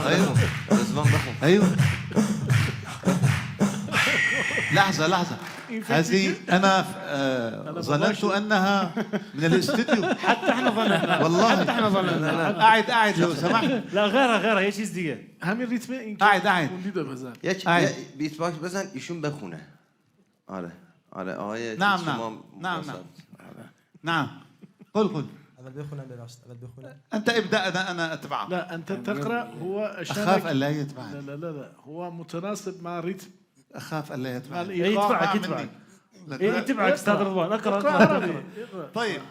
ايوه رزوان بخو. ايوه لحظة هذه أنا ظننت أنها من الاستوديو. حتى احنا ظننا والله حتى احنا ظننا. قاعد لو سمحت. لا غيرها هيك چیز دیگه. همین ریتم این قاعد دیده بزن. یک بیت باکس بزن ایشون بخونه. آره آقای نعم قل أنا بخونه براست أنا بخونه. أنت ابدأ أنا أتبعه. لا أنت تقرأ هو أخاف أن لا يتبعني. لا هو متناسب مع الريتم. أخاف أن لا يتبعني. يتبعك يتبعك أستاذ رضوان. اقرأ. طيب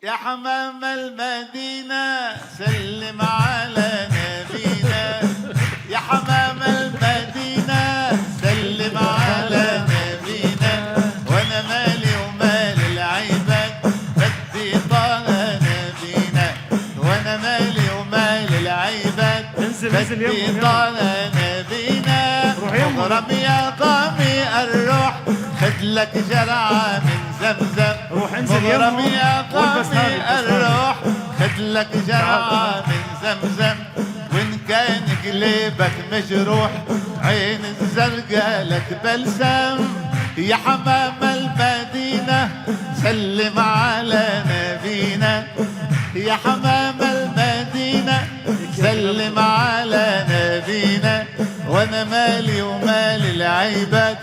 يا حمام المدينة سلم على نبينا. يا حمام المدينة سلم على نبينا. وانا مالي ومال العباد بدي طه نبينا. وانا مالي ومال العباد بدي طه نبينا. مغرم يا ضامي الروح خد لك جرعة من زمزم. مغرم يا ضامي الروح خد لك جرعة من زمزم. وإن كان قلبك مجروح عين الزرقاء لك بلسم. يا حمام المدينة سلم على نبينا. يا حمام المدينة سلم على نبينا. وانا مالي ومال العباد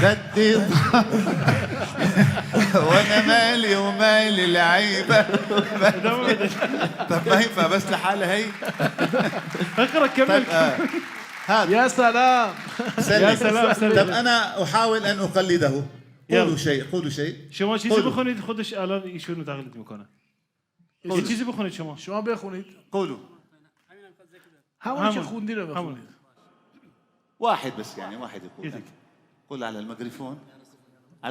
بدي وانا مالي ومال العباد. طب ما ينفع بس لحالها هي. اقرأ كمل. هذا يا سلام يا سلام. طب انا احاول ان اقلده. قولوا شيء. شما چیزی بخونید خودش الان ایشون رو تقلید میکنه. یه چیزی بخونید شما بخونید. قولوا همون که خوندی رو بخونید. واحد بس يعني واحد يقول. قول على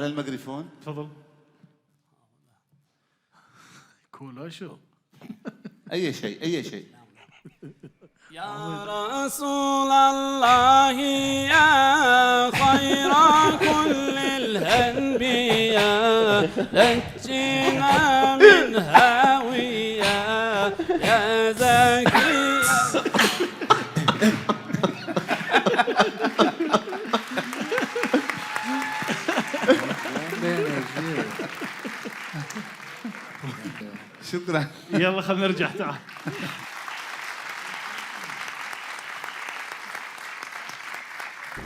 الميكروفون. تفضل. كولاشو. اي شيء. يا رسول الله يا خير كل الأنبياء نجينا من هاوية يا زكي. شكرا. يلا خلينا نرجع تعال.